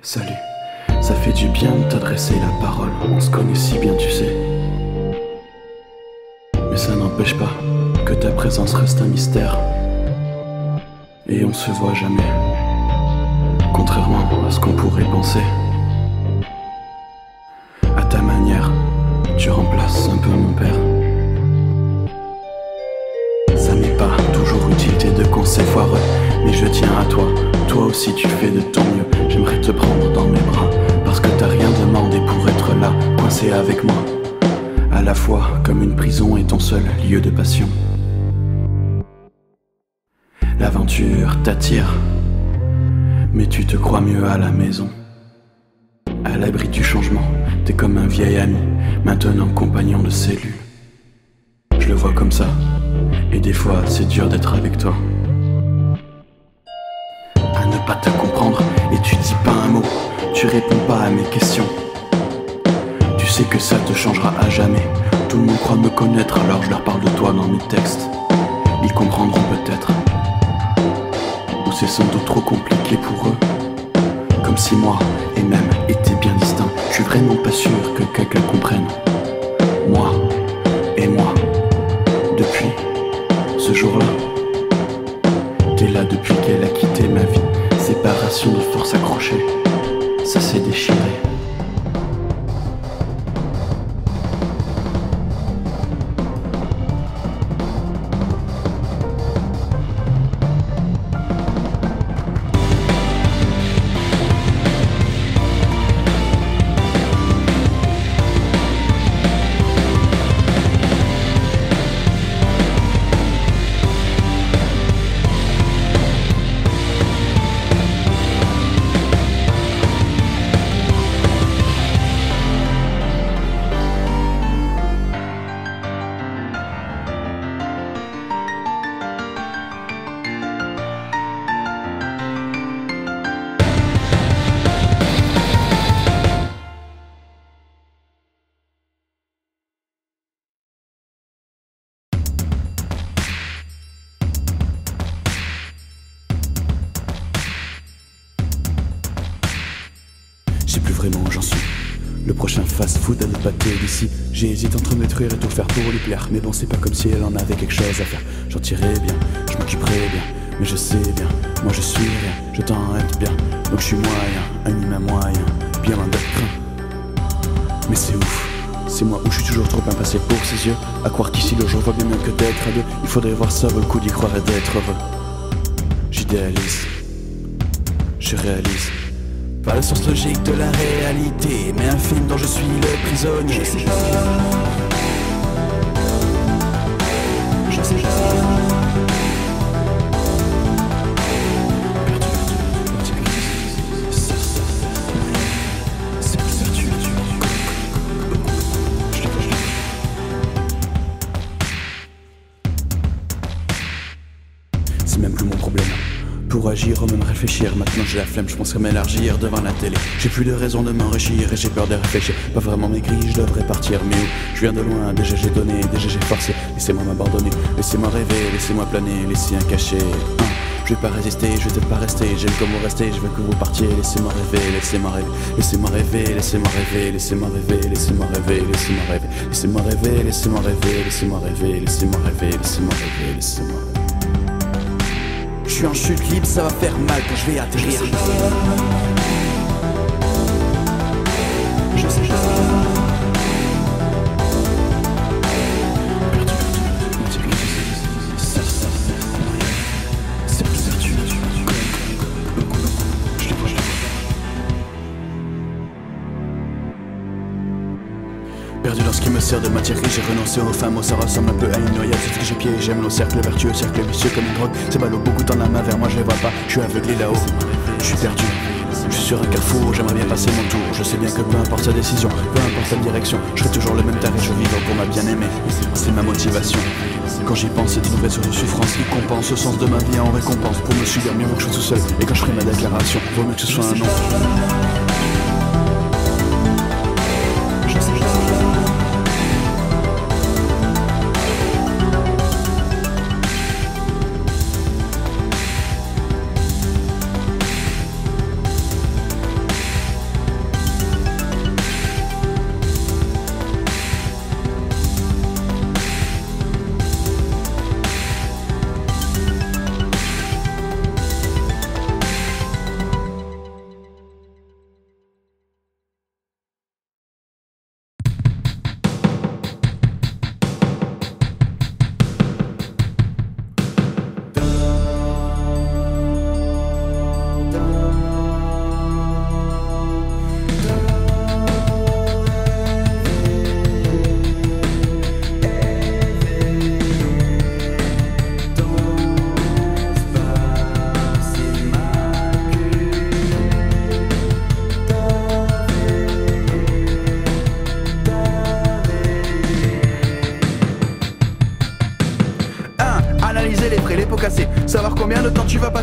Salut, ça fait du bien de t'adresser la parole, on se connaît si bien tu sais. Mais ça n'empêche pas que ta présence reste un mystère. Et on se voit jamais, contrairement à ce qu'on pourrait penser. À ta manière, tu remplaces un peu mon père. Ça m'est pas toujours utile tes deux conseils foireux, mais je tiens à toi, toi aussi tu fais de ton mieux. J'aimerais te prendre dans mes bras, parce que t'as rien demandé pour être là, coincé avec moi. À la fois comme une prison et ton seul lieu de passion. L'aventure t'attire, mais tu te crois mieux à la maison. À l'abri du changement, t'es comme un vieil ami, maintenant compagnon de cellule. Je le vois comme ça, et des fois c'est dur d'être avec toi. À ne pas te comprendre, et tu dis pas un mot, tu réponds pas à mes questions. Tu sais que ça te changera à jamais. Tout le monde croit me connaître, alors je leur parle de toi dans mes textes. Ils comprendront peut-être, ou c'est sans doute trop compliqué pour eux. Comme si moi et même étaient bien distincts. Je suis vraiment pas sûr que quelqu'un comprenne. Moi et moi, depuis ce jour-là. T'es là depuis qu'elle a quitté ma vie. Séparation de force accrochée, ça s'est déchiré. Je sais plus vraiment où j'en suis. Le prochain fast-food à notre pâté d'ici. J'hésite entre me détruire et tout faire pour lui plaire. Mais bon, c'est pas comme si elle en avait quelque chose à faire. J'en tirerais bien, je m'occuperais bien. Mais je sais bien, moi je suis rien. Je t'en être bien, donc je suis moyen. Un humain moyen, bien loin d'être craint. Mais c'est ouf, c'est moi où je suis toujours trop impacté pour ses yeux. À croire qu'ici le jour voit bien mieux que d'être à deux. Il faudrait voir ça vaut le coup d'y croire et d'être heureux. J'idéalise, je réalise. Pas le sens logique de la réalité, mais un film dont je suis le prisonnier. Je sais pas. Je sais pas. C'est même plus mon problème. Pour agir ou même réfléchir, maintenant j'ai la flemme, je pense qu'à m'élargir devant la télé. J'ai plus de raison de m'enrichir et j'ai peur de réfléchir. Pas vraiment maigri, je devrais partir, mais où? Je viens de loin, déjà j'ai donné, déjà j'ai forcé. Laissez-moi m'abandonner, laissez-moi rêver, laissez-moi planer, laissez un cachet. Je vais pas résister, je vais peut-être pas rester, j'aime comme vous restez, je veux que vous partiez. Laissez-moi rêver, laissez-moi rêver, laissez-moi rêver, laissez-moi rêver, laissez-moi rêver, laissez-moi rêver, laissez-moi rêver, laissez-moi rêver, laissez-moi rêver, laissez-moi rêver, laissez-moi rêver, laissez-moi rêver, laissez-moi rêver. Je suis en chute libre, ça va faire mal quand je vais atterrir. Je sais pas. Perdu dans ce qui me sert de matière grise, j'ai renoncé aux femmes, ça ressemble un peu à une noyade. C'est ce que j'ai pied, j'aime nos cercles vertueux, cercle vicieux comme une drogue. Ces ballots beaucoup tendent la main vers moi, je les vois pas, je suis aveuglé là-haut. Je suis perdu, je suis sur un carrefour, j'aimerais bien passer mon tour. Je sais bien que peu importe sa décision, peu importe sa direction, je serai toujours le même taré, je vivre pour ma bien-aimée. C'est ma motivation. Quand j'y pense, c'est une nouvelle source de souffrance qui compense le sens de ma vie en récompense. Pour me subir mieux que je suis tout seul, et quand je ferai ma déclaration, vaut mieux que ce soit un nom.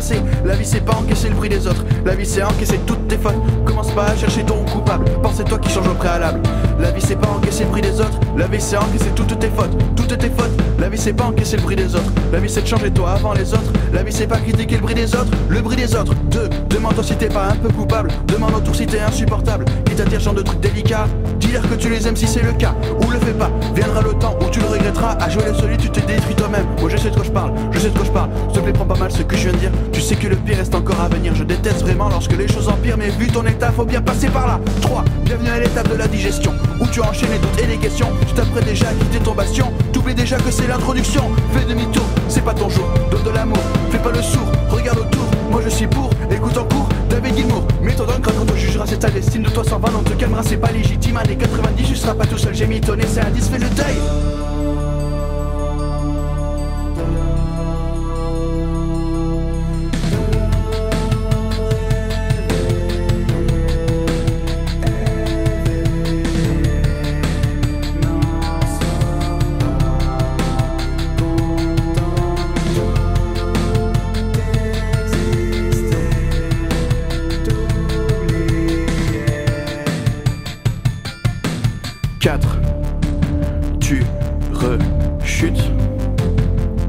passer. La vie c'est pas encaisser le bruit des autres, la vie c'est encaisser toutes tes fautes. Commence pas à chercher ton coupable, pense c'est toi qui change au préalable. La vie c'est pas encaisser le bruit des autres, la vie c'est encaisser toutes tes fautes, toutes tes fautes. La vie c'est pas encaisser le bruit des autres, la vie c'est de changer toi avant les autres. La vie c'est pas critiquer le bruit des autres, le bruit des autres. 2. Demande-toi si t'es pas un peu coupable, demande autour si t'es insupportable. Quitte à dire genre de trucs délicats, dis-leur que tu les aimes si c'est le cas, ou le fais pas. Viendra le temps où tu le regretteras, à jouer le solide tu te détruis toi-même. Moi je sais de quoi je parle, je sais de quoi je parle. S'il te plaît prends pas mal ce que je viens de dire, tu sais que le pire reste encore à venir. Je déteste vraiment lorsque les choses empirent, mais vu ton état faut bien passer par là. 3. Bienvenue à l'étape de la digestion, où tu enchaînes les doutes et les questions. Tu t'apprêtes déjà à quitter ton bastion, t'oublies déjà que c'est l'introduction. Fais demi-tour, c'est pas ton jour, donne de l'amour, fais pas le sourd, regarde autour. Moi je suis pour, écoute en cours, David Gilmour. Mets-toi dans le crâne quand on jugera, c'est ta destinée. De toi s'en va, on te calmera, c'est pas légitime. Années 90, tu seras pas tout seul, j'ai mitonné, c'est indice, fais le deuil. Tu rechutes,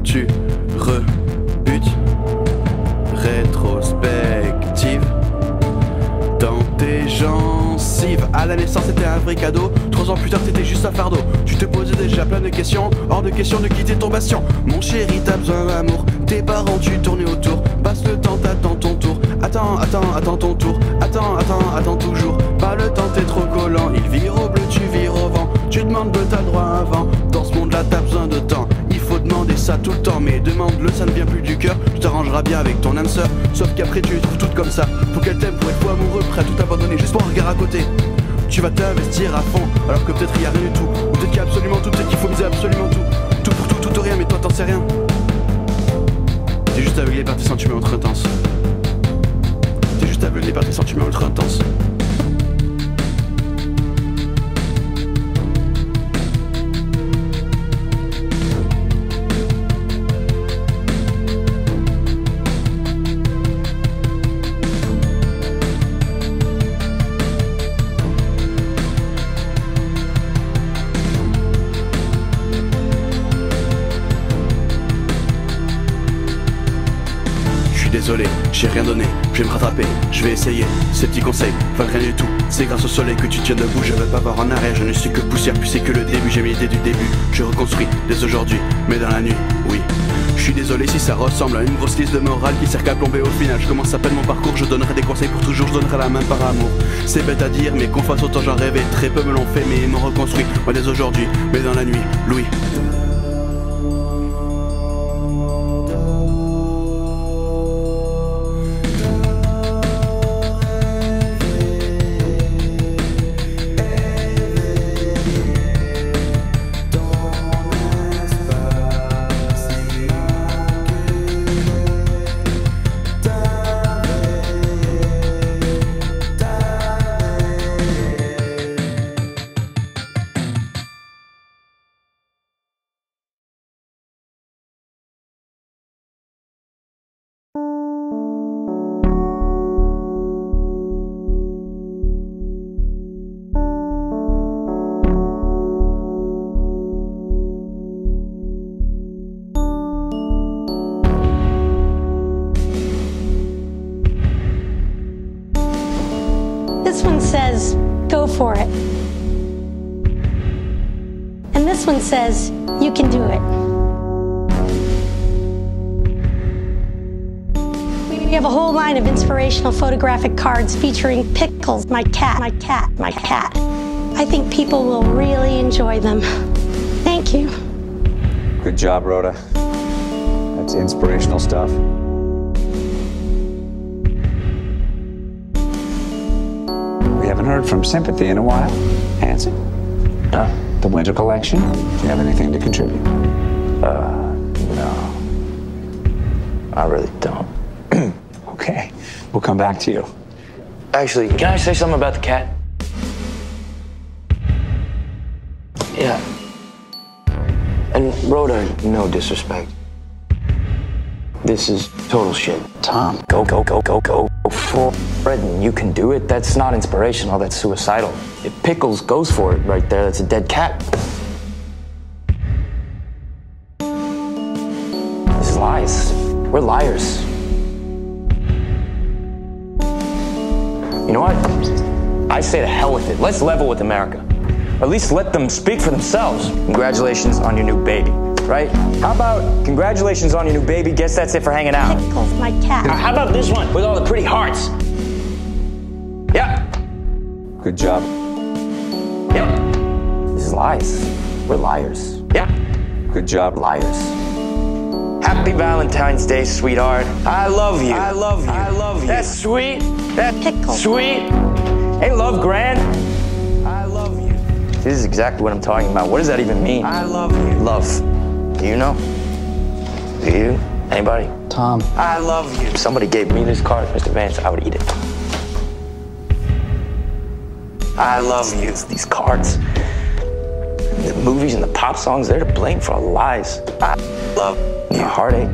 tu rebutes, rétrospective dans tes gencives. À la naissance c'était un vrai cadeau, 3 ans plus tard t'étais juste un fardeau. Tu te posais déjà plein de questions, hors de question de quitter ton bastion. Mon chéri t'as besoin d'amour, tes parents tu tournais autour. Passe le temps, t'attends ton tour, attends ton tour. Attends toujours, pas le temps t'es trop collant. Il vire au bleu, tu vires au vent. Tu demandes de t'as le droit à un vent. Dans ce monde là t'as besoin de temps, il faut demander ça tout le temps. Mais demande-le, ça ne vient plus du cœur. Tu t'arrangeras bien avec ton âme sœur, sauf qu'après tu les trouves toutes comme ça. Faut qu'elle t'aime pour être fou amoureux, prêt à tout abandonner juste pour un regard à côté. Tu vas t'investir à fond, alors que peut-être y a rien du tout. Ou peut-être qu'il y a absolument tout, peut-être qu'il faut miser absolument tout. Tout pour tout, tout ou rien, mais toi t'en sais rien. T'es juste aveuglé par tes sentiments ultra intenses. T'es juste aveuglé par tes sentiments ultra intenses. Désolé, j'ai rien donné, je vais me rattraper, je vais essayer. Ces petits conseils valent rien du tout, c'est grâce au soleil que tu tiens debout. Je veux pas voir en arrière, je ne suis que poussière, puis c'est que le début. J'ai milité du début, je reconstruis dès aujourd'hui, mais dans la nuit, oui. Je suis désolé si ça ressemble à une grosse liste de morale qui sert qu'à plomber au final. Je commence à peine mon parcours, je donnerai des conseils pour toujours, je donnerai la main par amour. C'est bête à dire, mais qu'on fasse autant j'en rêvais. Très peu me l'ont fait, mais ils m'ont reconstruit, moi dès aujourd'hui, mais dans la nuit, Louis. This one says, go for it. And this one says, you can do it. We have a whole line of inspirational photographic cards featuring Pickles, my cat, my cat, my cat. I think people will really enjoy them. Thank you. Good job, Rhoda. That's inspirational stuff. We haven't heard from Sympathy in a while. Hanson? The Winter Collection? Do you have anything to contribute? No. I really don't. Okay, we'll come back to you. Actually, can I say something about the cat? Yeah. And Rhoda, no disrespect. This is total shit. Tom. Go for it, and you can do it. That's not inspirational, that's suicidal. If Pickles goes for it right there, that's a dead cat. This is lies. We're liars. You know what? I say to hell with it. Let's level with America. Or at least let them speak for themselves. Congratulations on your new baby, right? How about congratulations on your new baby? Guess that's it for hanging out. Pickles, my cat. How about this one with all the pretty hearts? Yeah. Good job. Yep. This is lies. We're liars. Yeah. Good job. Liars. Happy Valentine's Day, sweetheart. I love you. I love you. I love you. That's sweet. That's Pickles. sweet. Ain't love grand? I love you. This is exactly what I'm talking about. What does that even mean? I love you. Love. Do you know? Do you? Anybody? Tom. I love you. If somebody gave me this card, Mr. Vance, I would eat it. I love you. These cards, the movies and the pop songs, they're to blame for all the lies. I love you. Heartache.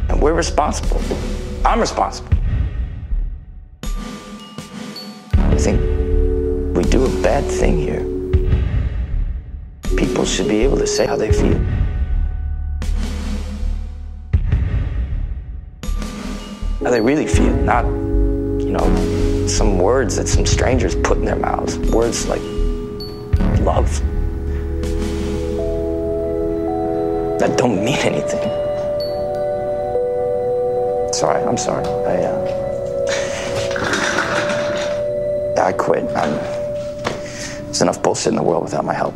And we're responsible. I'm responsible. I think we do a bad thing here. People should be able to say how they feel. How they really feel, not, you know, some words that some strangers put in their mouths. Words like love. That don't mean anything. Sorry, I'm sorry. I quit. There's enough bullshit in the world without my help.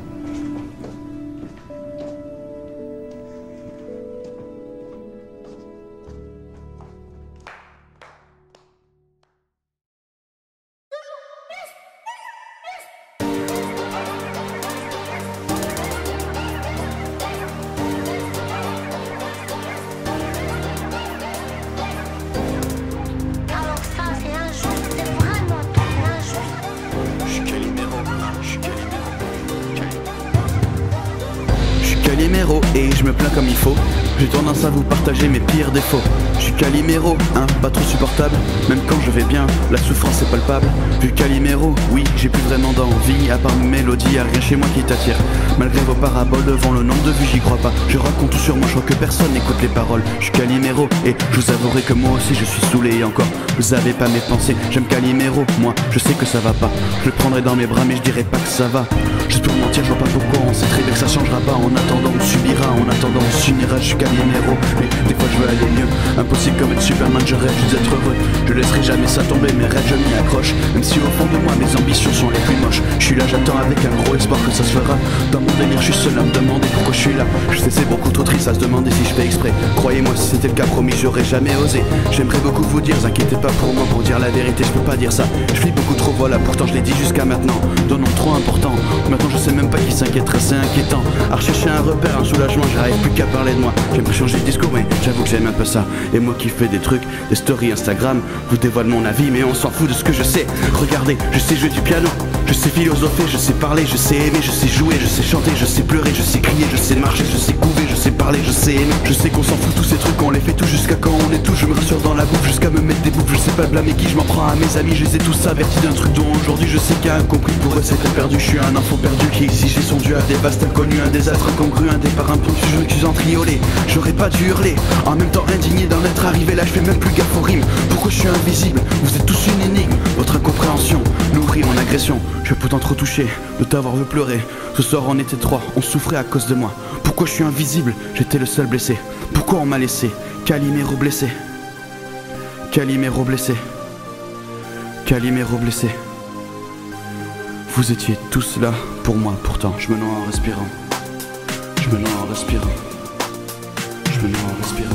Calimero et je me plains comme il faut. J'ai tendance à vous partager mes pires défauts. Je suis Calimero, hein, pas trop supportable. Même quand je vais bien, la souffrance est palpable. Vu Calimero, oui, j'ai plus vraiment d'envie. À part mes mélodies, y'a rien chez moi qui t'attire. Malgré vos paraboles, devant le nombre de vues, j'y crois pas. Je raconte tout sur moi, je crois que personne n'écoute les paroles. Je suis Calimero et je vous avouerai que moi aussi je suis saoulé. Et encore, vous avez pas mes pensées. J'aime Calimero, moi, je sais que ça va pas. Je le prendrai dans mes bras, mais je dirais pas que ça va. Juste pour mentir, je vois pas pourquoi. On sait très bien que ça changera pas. En attendant, on subira. En attendant, on s'unira. Je suis Calimero, mais des fois je veux aller mieux. Impossible comme être Superman, je rêve juste d'être heureux. Je laisserai jamais ça tomber, mes rêves je m'y accroche. Même si au fond de moi mes ambitions sont les plus moches. Je suis là, j'attends avec un gros espoir que ça se fera. Dans mon délire, je suis seul à me demander pourquoi je suis là. Je sais c'est beaucoup trop triste à se demander si je fais exprès. Croyez-moi, si c'était le cas, promis, j'aurais jamais osé. J'aimerais beaucoup vous dire, inquiétez pas pour moi, pour dire la vérité, je peux pas dire ça. Je flippe beaucoup trop, voilà, pourtant je l'ai dit jusqu'à maintenant. Donnons trop important. Maintenant je sais même pas qui s'inquiéterait, c'est inquiétant. À rechercher un repère, un soulagement, j'arrive plus qu'à parler de moi. J'aimerais changer de discours, mais j'avoue que j'aime un peu ça. Et moi qui fais des trucs, des stories Instagram, vous dévoile mon avis, mais on s'en fout de ce que je sais. Regardez, je sais jouer du piano, je sais philosopher, je sais parler, je sais aimer, je sais jouer, je sais chanter, je sais pleurer, je sais crier, je sais marcher, je sais couver, je sais parler, je sais aimer. Je sais qu'on s'en fout tous ces trucs, on les fait tous jusqu'à quand on est tous. Je me rassure dans la bouffe jusqu'à me mettre des bouffes. Je sais pas blâmer qui, je m'en prends à mes amis, je les ai tous avertis d'un truc dont aujourd'hui je sais qu'à incompris. Pour eux c'était perdu, je suis un enfant perdu qui exigeait son dû à des vastes inconnus, un désastre incongru, un départ impromptu, je m'excuse en trioler. J'aurais pas dû hurler, en même temps indigné d'en être arrivé là, je fais même plus gaffe aux rimes. Pourquoi je suis invisible? Vous êtes tous une énigme, votre incompréhension nourrit mon agression. Je suis pourtant trop touché de t'avoir vu pleurer. Ce soir on était trois, on souffrait à cause de moi. Pourquoi je suis invisible? J'étais le seul blessé. Pourquoi on m'a laissé? Calimero blessé. Calimero blessé. Calimero blessé. Vous étiez tous là pour moi, pourtant je me noie en respirant. Je me noie en respirant. Je me noie en respirant.